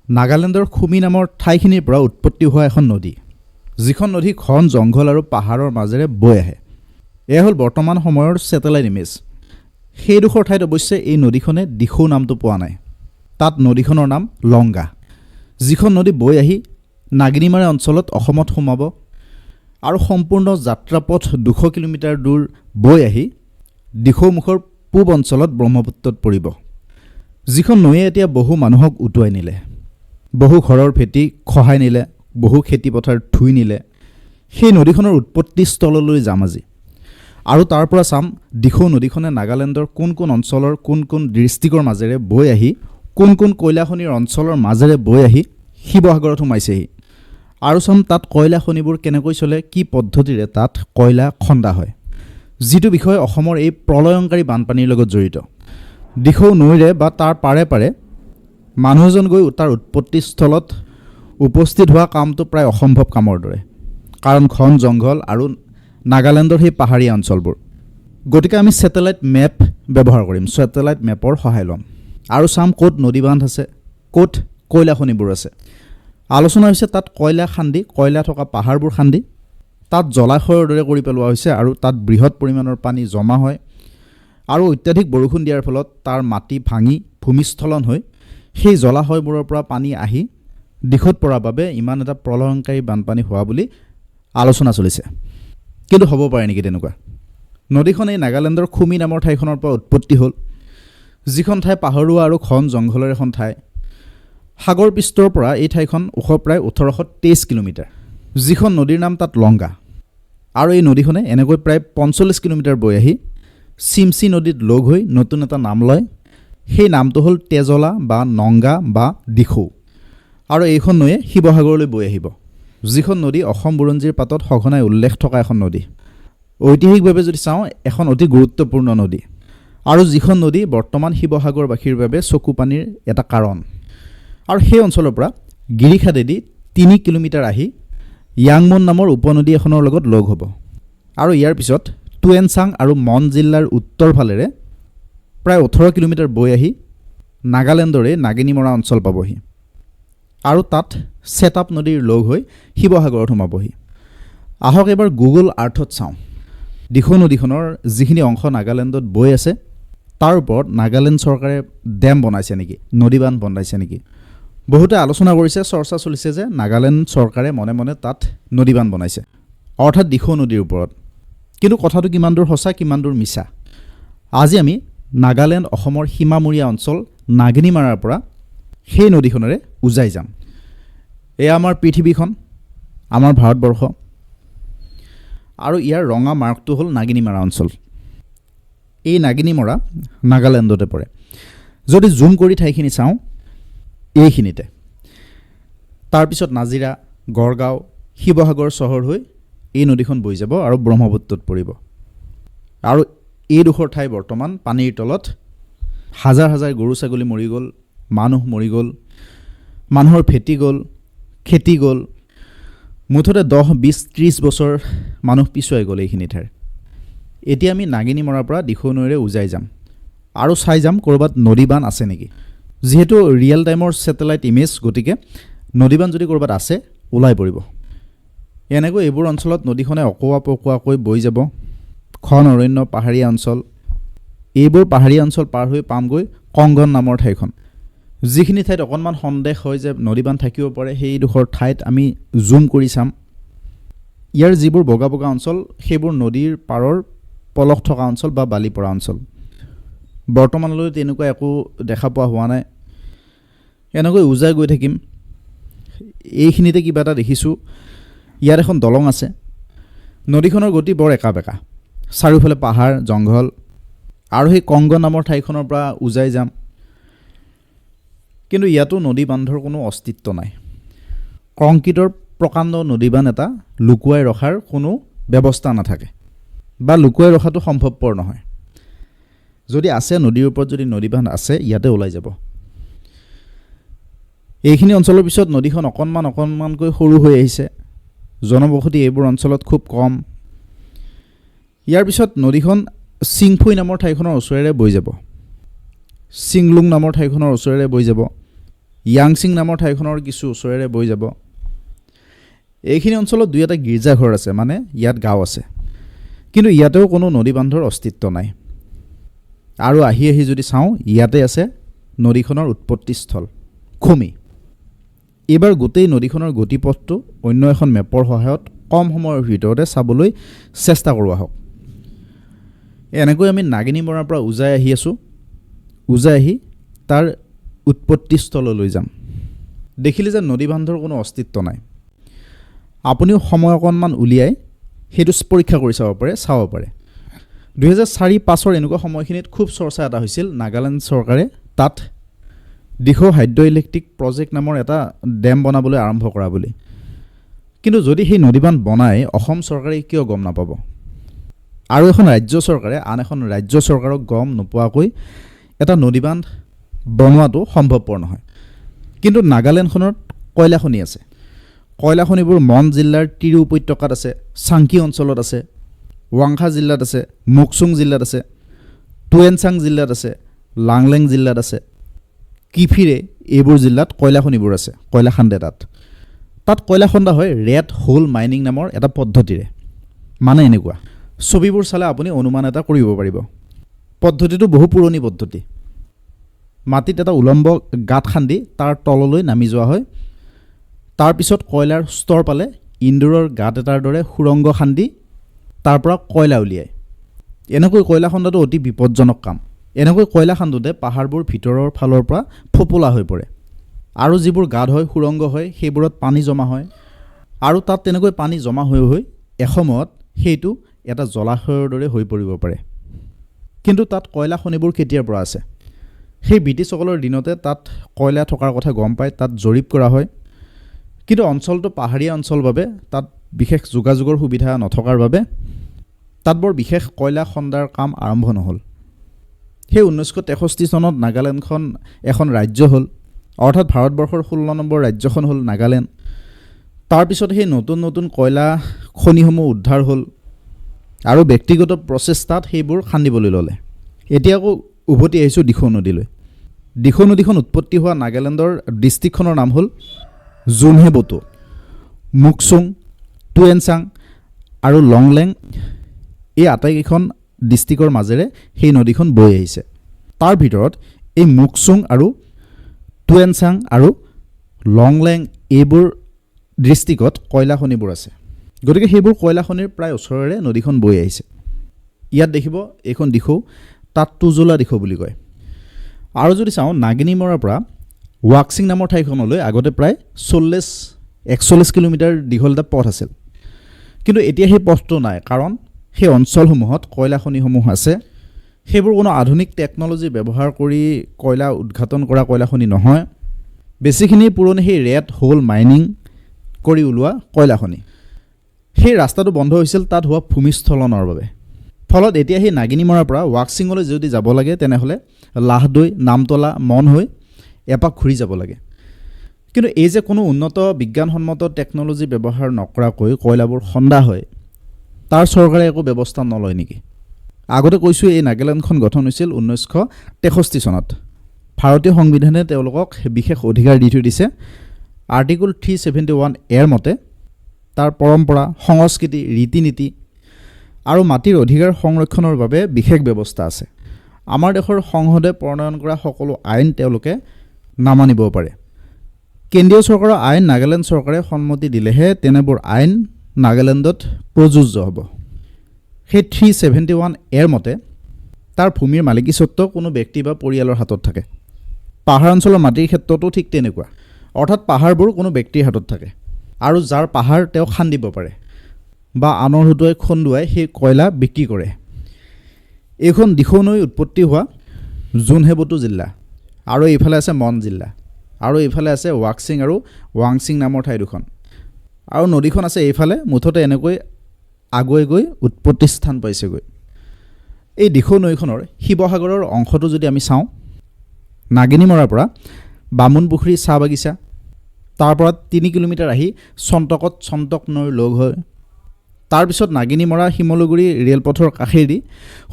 নাগালেণ্ডৰ খুমি নামৰ ঠাইখিনিৰ পৰা উৎপত্তি হোৱা এখন নদী, যিখন নদী ঘন জংঘল আৰু পাহাৰৰ মাজেৰে বৈ আহে। এয়া হ'ল বৰ্তমান সময়ৰ ছেটেলাইট ইমেজ। সেইডোখৰ ঠাইত অৱশ্যে এই নদীখনে দিখৌ নামটো পোৱা নাই। তাত নদীখনৰ নাম লংগা, যিখন নদী বৈ আহি নাগিনীমাৰা অঞ্চলত অসমত সোমাব আৰু সম্পূৰ্ণ যাত্ৰাপথ 200 কিলোমিটাৰ দূৰ বৈ আহি দিখৌমুখৰ পূব অঞ্চলত ব্ৰহ্মপুত্ৰত পৰিব, যিখন নৈয়ে এতিয়া বহু মানুহক উটুৱাই নিলে, বহু ঘৰৰ ভেটি খহাই নিলে, বহু খেতিপথাৰ ধুই নিলে। সেই নদীখনৰ উৎপত্তি স্থললৈ যাম আজি আৰু তাৰ পৰা চাম দিখৌ নদীখনে নাগালেণ্ডৰ কোন কোন অঞ্চলৰ কোন কোন ডিষ্ট্ৰিক্টৰ মাজেৰে বৈ আহি কোন কোন কয়লা খনিৰ অঞ্চলৰ মাজেৰে বৈ আহি শিৱসাগৰত সোমাইছেহি আৰু চাম তাত কয়লা খনিবোৰ কেনেকৈ চলে, কি পদ্ধতিৰে তাত কয়লা খন্দা হয়, যিটো বিষয় অসমৰ এই প্ৰলয়ংকাৰী বানপানীৰ লগত জড়িত। দিখৌ নৈৰে বা তাৰ পাৰে পাৰে মানুহ এজন গৈ তাৰ উৎপত্তিস্থলত উপস্থিত হোৱা কামটো প্ৰায় অসম্ভৱ কামৰ দৰে, কাৰণ ঘন জংঘল আৰু নাগালেণ্ডৰ সেই পাহাৰীয়া অঞ্চলবোৰ। গতিকে আমি ছেটেলাইট মেপ ব্যৱহাৰ কৰিম, ছেটেলাইট মেপৰ সহায় ল'ম আৰু চাম ক'ত নদী বান্ধ আছে, ক'ত কয়লা খনিবোৰ আছে। আলোচনা হৈছে তাত কয়লা খান্দি, কয়লা থকা পাহাৰবোৰ খান্দি তাত জলাশয়ৰ দৰে কৰি পেলোৱা হৈছে আৰু তাত বৃহৎ পৰিমাণৰ পানী জমা হয় আৰু অত্যাধিক বৰষুণ দিয়াৰ ফলত তাৰ মাটি ভাঙি ভূমিস্খলন হৈ সেই জলাশয়বোৰৰ পৰা পানী আহি দিখৌত পৰাৰ বাবে ইমান এটা প্ৰলয়ংকাৰী বানপানী হোৱা বুলি আলোচনা চলিছে। কিন্তু হ'ব পাৰে নেকি তেনেকুৱা? নদীখন এই নাগালেণ্ডৰ খুমি নামৰ ঠাইখনৰ পৰা উৎপত্তি হ'ল, যিখন ঠাই পাহৰুৱা আৰু ঘন জংঘলৰ এখন ঠাই। সাগৰ পৃষ্ঠৰ পৰা এই ঠাইখন ওখ প্ৰায় 1823 কিলোমিটাৰ, যিখন নদীৰ নাম তাত লংগা। আৰু এই নদীখনে এনেকৈ প্ৰায় 45 কিলোমিটাৰ বৈ আহি চিমচি নদীত লগ হৈ নতুন এটা নাম লয়। সেই নামটো হ'ল তেজলা বা নংগা বা দিখৌ। আৰু এইখন নৈয়ে শিৱসাগৰলৈ বৈ আহিব, যিখন নদী অসম বুৰঞ্জীৰ পাতত সঘনাই উল্লেখ থকা এখন নদী। ঐতিহাসিকভাৱে যদি চাওঁ এখন অতি গুৰুত্বপূৰ্ণ নদী আৰু যিখন নদী বৰ্তমান শিৱসাগৰবাসীৰ বাবে চকু পানীৰ এটা কাৰণ। আৰু সেই অঞ্চলৰ পৰা গিৰিখাদেদি 3 কিলোমিটাৰ আহি য়াংমন নামৰ উপনদী এখনৰ লগত লগ হ'ব আৰু ইয়াৰ পিছত টুৱেনচাং আৰু মন জিলাৰ উত্তৰ ফালেৰে প্ৰায় 18 কিলোমিটাৰ বৈ আহি নাগালেণ্ডৰে নাগিনীমৰা অঞ্চল পাবহি আৰু তাত চেটাপ নদীৰ লগ হৈ শিৱসাগৰত সোমাবহি। আহক এবাৰ গুগল আৰ্থত চাওঁ দিখৌ নদীখনৰ যিখিনি অংশ নাগালেণ্ডত বৈ আছে তাৰ ওপৰত নাগালেণ্ড চৰকাৰে ডেম বনাইছে নেকি, নদীবান্ধ বনাইছে নেকি। বহুতে আলোচনা কৰিছে, চৰ্চা চলিছে যে নাগালেণ্ড চৰকাৰে মনে মনে তাত নদীবান্ধ বনাইছে, অৰ্থাৎ দিখৌ নদীৰ ওপৰত। কিন্তু কথাটো কিমান দূৰ সঁচা, কিমান দূৰ মিছা, আজি আমি নাগালেণ্ড অসমৰ সীমামূৰীয়া অঞ্চল নাগিনীমাৰাৰ পৰা সেই নদীখনেৰে উজাই যাম। এয়া আমাৰ পৃথিৱীখন, আমাৰ ভাৰতবৰ্ষ, আৰু ইয়াৰ ৰঙা মাৰ্কটো হ'ল নাগিনীমাৰা অঞ্চল। এই নাগিনীমৰা নাগালেণ্ডতে পৰে। যদি জুম কৰি ঠাইখিনি চাওঁ এইখিনিতে, তাৰপিছত নাজিৰা, গড়গাঁও, শিৱসাগৰ চহৰ হৈ এই নদীখন বৈ যাব আৰু ব্ৰহ্মপুত্ৰত পৰিব। আৰু এইডোখৰ ঠাই বৰ্তমান পানীৰ তলত, হাজাৰ হাজাৰ গৰু ছাগলী মৰি গ'ল, মানুহ মৰি গ'ল, মানুহৰ ভেটি গ'ল, খেতি গ'ল, মুঠতে 10, 20, 30 বছৰ মানুহ পিছুৱাই গ'ল এইখিনি ঠাইৰ। এতিয়া আমি নাগিনীমৰাৰ পৰা দিখৌ নৈৰে উজাই যাম আৰু চাই যাম ক'ৰবাত নদীবান্ধ আছে নেকি। যিহেতু ৰিয়েল টাইমৰ ছেটেলাইট ইমেজ, গতিকে নদীবান্ধ যদি ক'ৰবাত আছে ওলাই পৰিব। এনেকৈ এইবোৰ অঞ্চলত নদীখনে অকোৱা পকোৱাকৈ বৈ যাব, ঘন অৰণ্য, পাহাৰীয়া অঞ্চল। এইবোৰ পাহাৰীয়া অঞ্চল পাৰ হৈ পামগৈ কংগন নামৰ ঠাইখন, যিখিনি ঠাইত অকণমান সন্দেহ হয় যে নদীবান্ধ থাকিব পাৰে। সেইডোখৰ ঠাইত আমি জুম কৰি চাম। ইয়াৰ যিবোৰ বগা বগা অঞ্চল সেইবোৰ নদীৰ পাৰৰ পলস থকা অঞ্চল বা বালি পৰা অঞ্চল। বৰ্তমানলৈ তেনেকুৱা একো দেখা পোৱা হোৱা নাই। এনেকৈ উজাই গৈ থাকিম। এইখিনিতে কিবা এটা দেখিছোঁ, ইয়াত এখন দলং আছে। নদীখনৰ গতি বৰ একা বেকা, চাৰিওফালে পাহাৰ জংঘল। আৰু সেই কংগন নামৰ ঠাইখনৰ পৰা উজাই যাম, কিন্তু ইয়াতো নদী বান্ধৰ কোনো অস্তিত্ব নাই। কংক্ৰিটৰ প্ৰকাণ্ড নদীবান্ধ এটা লুকুৱাই ৰখাৰ কোনো ব্যৱস্থা নাথাকে বা লুকুৱাই ৰখাটো সম্ভৱপৰ নহয়। যদি আছে, নদীৰ ওপৰত যদি নদীবান্ধ আছে, ইয়াতে ওলাই যাব। এইখিনি অঞ্চলৰ পিছত নদীখন অকণমানকৈ সৰু হৈ আহিছে। জনবসতি এইবোৰ অঞ্চলত খুব কম। ইয়াৰ পিছত নদীখন চিংফুই নামৰ ঠাইখনৰ ওচৰেৰে বৈ যাব, চিংলুং নামৰ ঠাইখনৰ ওচৰেৰে বৈ যাব। য়াংচিং নামৰ ঠাইখনৰ কিছু ওচৰেৰে বৈ যাব। এইখিনি অঞ্চলত দুই এটা গীৰ্জাঘৰ আছে, মানে ইয়াত গাঁও আছে, কিন্তু ইয়াতেও কোনো নদী বান্ধৰ অস্তিত্ব নাই। আৰু আহি যদি চাওঁ, ইয়াতে আছে নদীখনৰ উৎপত্তিস্থল খুমি। এইবাৰ গোটেই নদীখনৰ গতিপথটো অন্য এখন মেপৰ সহায়ত কম সময়ৰ ভিতৰতে চাবলৈ চেষ্টা কৰোঁ আহক। এনেকৈ আমি নাগিনীমৰাৰ পৰা উজাই আহি আছোঁ। উজাই আহি তাৰ উৎপত্তিস্থললৈ যাম। দেখিলে যে নদী বান্ধৰ কোনো অস্তিত্ব নাই। আপুনিও সময় অকণমান উলিয়াই সেইটো পৰীক্ষা কৰি চাব পাৰে। 2004-05 এনেকুৱা সময়খিনিত খুব চৰ্চা এটা হৈছিল। নাগালেণ্ড চৰকাৰে তাত দিখৌ হাইড্ৰ ইলেক্ট্ৰিক প্ৰজেক্ট নামৰ এটা ডেম বনাবলৈ আৰম্ভ কৰা বুলি। কিন্তু যদি সেই নদীবান্ধ বনায়, অসম চৰকাৰে কিয় গম নাপাব? আৰু এখন ৰাজ্য চৰকাৰে আন এখন ৰাজ্য চৰকাৰক গম নোপোৱাকৈ এটা নদীবান্ধ বনোৱাটো সম্ভৱপৰ নহয়। কিন্তু নাগালেণ্ডখনত কয়লা খনি আছে। কয়লা খনিবোৰ মন জিলাৰ তিৰু উপত্যকাত আছে, চাংকি অঞ্চলত আছে, ৱাংখা জিলাত আছে, মুকচুং জিলাত আছে, টুৱেনচাং জিলাত আছে, লাংলেং জিলাত আছে, কিফিৰে, এইবোৰ জিলাত কয়লা খনিবোৰ আছে। কয়লা খান্দে তাত কয়লা খন্দা হয় ৰেড হোল মাইনিং নামৰ এটা পদ্ধতিৰে। মানে এনেকুৱা, ছবিবোৰ চালে আপুনি অনুমান এটা কৰিব পাৰিব। পদ্ধতিটো বহু পুৰণি পদ্ধতি। মাটিত এটা উলম্ব গাঁত খান্দি তাৰ তললৈ নামি যোৱা হয়। তাৰপিছত কয়লাৰ স্তৰ পালে ইন্দোৰৰ গাঁত এটাৰ দৰে সুৰংগ খান্দি তাৰ পৰা কয়লা উলিয়ায়। এনেকৈ কয়লা খন্দাটো অতি বিপদজনক কাম। এনেকৈ কয়লা খান্দোতে পাহাৰবোৰ ভিতৰৰ ফালৰ পৰা ফোপোলা হৈ পৰে, আৰু যিবোৰ গাঁত হয়, সুৰংগ হয়, সেইবোৰত পানী জমা হয়, আৰু তাত তেনেকৈ পানী জমা হৈ এসময়ত সেইটো এটা জলাশয়ৰ দৰে হৈ পৰিব পাৰে। কিন্তু তাত কয়লা খনিবোৰ কেতিয়াৰ পৰা আছে? সেই ব্ৰিটিছসকলৰ দিনতে তাত কয়লা থকাৰ কথা গম পাই তাত জৰীপ কৰা হয়। কিন্তু অঞ্চলটো পাহাৰীয়া অঞ্চল বাবে তাত বিশেষ যোগাযোগৰ সুবিধা নথকাৰ বাবে তাত বৰ বিশেষ কয়লা খন্দাৰ কাম আৰম্ভ নহ'ল। সেই 1963 চনত নাগালেণ্ডখন এখন ৰাজ্য হ'ল, অৰ্থাৎ ভাৰতবৰ্ষৰ 16 নম্বৰ ৰাজ্যখন হ'ল নাগালেণ্ড। তাৰপিছত সেই নতুন নতুন কয়লা খনিসমূহ উদ্ধাৰ হ'ল আৰু ব্যক্তিগত প্ৰচেষ্টাত সেইবোৰ খান্দিবলৈ ল'লে। এতিয়া আকৌ উভতি আহিছোঁ দিখৌ নদীলৈ। দিখৌ নদীখন উৎপত্তি হোৱা নাগালেণ্ডৰ ডিষ্ট্ৰিক্টখনৰ নাম হ'ল জোনহেবুটো। মুকচুং, টুৱেনচাং আৰু লংলেং, এই আটাইকেইখন ডিষ্ট্ৰিক্টৰ মাজেৰে সেই নদীখন বৈ আহিছে। তাৰ ভিতৰত এই মুকচুং আৰু টুৱেনচাং আৰু লংলেং এইবোৰ ডিষ্ট্ৰিক্টত কয়লা খনিবোৰ আছে। গতিকে সেইবোৰ কয়লা খনিৰ প্ৰায় ওচৰেৰে নদীখন বৈ আহিছে। ইয়াত দেখিব এইখন দিখৌ, তাত তুজোলা দিখৌ বুলি কয়। আৰু যদি চাওঁ, নাগিনীমৰাৰ পৰা ৱাকচিং নামৰ ঠাইখনলৈ আগতে প্ৰায় 41 কিলোমিটাৰ দীঘল এটা পথ আছিল। কিন্তু এতিয়া সেই পথটো নাই, কাৰণ সেই অঞ্চলসমূহত কয়লা খনিসমূহ আছে। সেইবোৰ কোনো আধুনিক টেকন'লজি ব্যৱহাৰ কৰি কয়লা উৎঘাটন কৰা কয়লা খনি নহয়, বেছিখিনি পুৰণি সেই ৰেড হোল মাইনিং কৰি ওলোৱা কয়লা খনি। সেই ৰাস্তাটো বন্ধ হৈছিল তাত হোৱা ভূমিস্খলনৰ বাবে। ফলত এতিয়া সেই নাগিনীমৰাৰ পৰা ৱাকচিঙলৈ যদি যাব লাগে, তেনেহ'লে লাহদৈ, নামতলা, মন হৈ এপাক ঘূৰি যাব লাগে। কিন্তু এই যে কোনো উন্নত বিজ্ঞানসন্মত টেকন'লজি ব্যৱহাৰ নকৰাকৈ কয়লাবোৰ খন্দা হয়, তাৰ চৰকাৰে একো ব্যৱস্থা নলয় নেকি? আগতে কৈছোঁ, এই নাগালেণ্ডখন গঠন হৈছিল 1963 চনত। ভাৰতীয় সংবিধানে তেওঁলোকক বিশেষ অধিকাৰ দি থৈ দিছে। আৰ্টিকল 371 এৰ মতে তাৰ পৰম্পৰা, সংস্কৃতি, ৰীতি নীতি আৰু মাটিৰ অধিকাৰ সংৰক্ষণৰ বাবে বিশেষ ব্যৱস্থা আছে। আমাৰ দেশৰ সংসদে প্ৰণয়ন কৰা সকলো আইন তেওঁলোকে নামানিব পাৰে। কেন্দ্ৰীয় চৰকাৰৰ আইন নাগালেণ্ড চৰকাৰে সন্মতি দিলেহে তেনেবোৰ আইন নাগালেণ্ডত প্ৰযোজ্য হ'ব। সেই 371 এৰ মতে তাৰ ভূমিৰ মালিকীস্বত্ব কোনো ব্যক্তি বা পৰিয়ালৰ হাতত থাকে। পাহাৰ অঞ্চলৰ মাটিৰ ক্ষেত্ৰতো ঠিক তেনেকুৱা, অৰ্থাৎ পাহাৰবোৰ কোনো ব্যক্তিৰ হাতত থাকে, আৰু যাৰ পাহাৰ তেওঁ খান্দিব পাৰে বা আনৰ হতুৱাই খন্দুৱাই সেই কয়লা বিক্ৰী কৰে। এইখন দিখৌ নৈ উৎপত্তি হোৱা জোনহেবুটো জিলা, আৰু এইফালে আছে মন জিলা, আৰু এইফালে আছে ৱাকচিং আৰু ৱাংচিং নামৰ ঠাই দুখন, আৰু নদীখন আছে এইফালে। মুঠতে এনেকৈ আগুৱাই গৈ উৎপত্তি স্থান পাইছেগৈ। এই দিখৌ নৈখনৰ শিৱসাগৰৰ অংশটো যদি আমি চাওঁ, নাগিনীমৰাৰ পৰা বামুণপুখুৰী চাহ বাগিচা, তাৰ পৰা 3 কিলোমিটাৰ আহি চন্তকত চন্তক নৈৰ লগ হয়। তাৰপিছত নাগিনীমৰা শিমলুগুৰি ৰেলপথৰ কাষেদি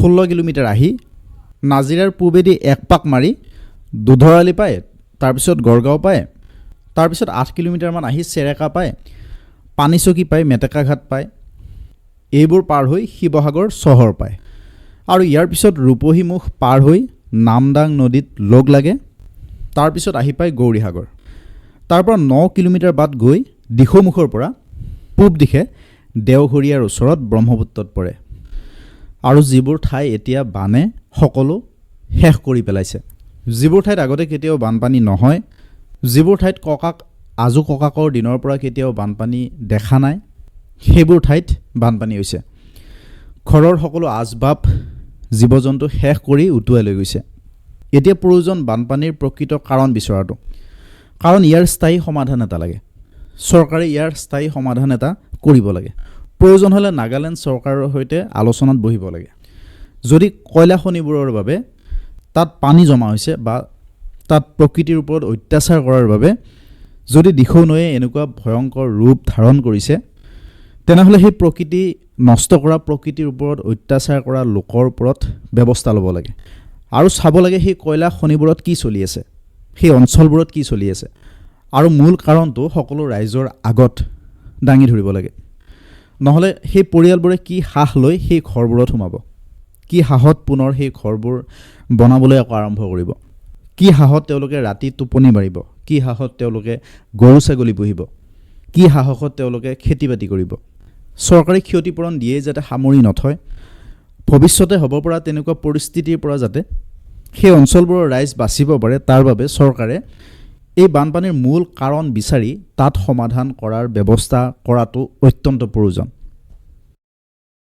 16 কিলোমিটাৰ আহি নাজিৰাৰ পূবেদি এক পাক মাৰি দুধৰালি পায়, তাৰপিছত গড়গাঁও পায়, তাৰপিছত 8 কিলোমিটাৰমান আহি চেৰেকা পায়, পানীচকী পায়, মেটেকাঘাট পায়, এইবোৰ পাৰ হৈ শিৱসাগৰ চহৰ পায় আৰু ইয়াৰ পিছত ৰূপহীমুখ পাৰ হৈ নামদাং নদীত লগ লাগে। তাৰপিছত আহি পায় গৌৰীসাগৰ। তাৰ পৰা 9 কিলোমিটাৰ বাট গৈ দিখৌমুখৰ পৰা পূব দিশে দেওঘৰীয়াৰ ওচৰত ব্ৰহ্মপুত্ৰত পৰে আৰু যিবোৰ ঠাই এতিয়া বানে সকলো শেষ কৰি পেলাইছে। যিবোৰ ঠাইত আগতে কেতিয়াও বানপানী নহয়, যিবোৰ ঠাইত আজু ককাকৰ দিনৰ পৰা কেতিয়াও বানপানী দেখা নাই, সেইবোৰ ঠাইত বানপানী হৈছে। ঘৰৰ সকলো আচবাব জীৱ জন্তু শেষ কৰি উটুৱাই লৈ গৈছে। এতিয়া প্ৰয়োজন বানপানীৰ প্ৰকৃত কাৰণ বিচৰাটো, কাৰণ ইয়াৰ স্থায়ী সমাধান এটা লাগে। চৰকাৰে ইয়াৰ স্থায়ী সমাধান এটা কৰিব লাগে। প্ৰয়োজন হ'লে নাগালেণ্ড চৰকাৰৰ সৈতে আলোচনাত বহিব লাগে। যদি কয়লা খনিবোৰৰ বাবে তাত পানী জমা হৈছে বা তাত প্ৰকৃতিৰ ওপৰত অত্যাচাৰ কৰাৰ বাবে যদি দিখৌ নৈয়ে এনেকুৱা ভয়ংকৰ ৰূপ ধাৰণ কৰিছে, তেনেহ'লে সেই প্ৰকৃতি নষ্ট কৰা, প্ৰকৃতিৰ ওপৰত অত্যাচাৰ কৰা লোকৰ ওপৰত ব্যৱস্থা ল'ব লাগে আৰু চাব লাগে সেই কয়লা খনিবোৰত কি চলি আছে, সেই অঞ্চলবোৰত কি চলি আছে আৰু মূল কাৰণটো সকলো ৰাইজৰ আগত দাঙি ধৰিব লাগে। নহ'লে সেই পৰিয়ালবোৰে কি সাহ লৈ সেই ঘৰবোৰত সোমাব, কি সাহত পুনৰ সেই ঘৰবোৰ বনাবলৈ আকৌ আৰম্ভ কৰিব, কি সাহত তেওঁলোকে ৰাতি টোপনি মাৰিব, কি সাহত তেওঁলোকে গৰু ছাগলী পুহিব, কি সাহসত তেওঁলোকে খেতি বাতি কৰিব। চৰকাৰী ক্ষতিপূৰণ দিয়েই যাতে সামৰি নথয়, ভৱিষ্যতে হ'ব পৰা তেনেকুৱা পৰিস্থিতিৰ পৰা যাতে সেই অঞ্চলবোৰৰ ৰাইজ বাচিব পাৰে, তাৰ বাবে চৰকাৰে এই বানপানীৰ মূল কাৰণ বিচাৰি তাত সমাধান কৰাৰ ব্যৱস্থা কৰাটো অত্যন্ত প্ৰয়োজন।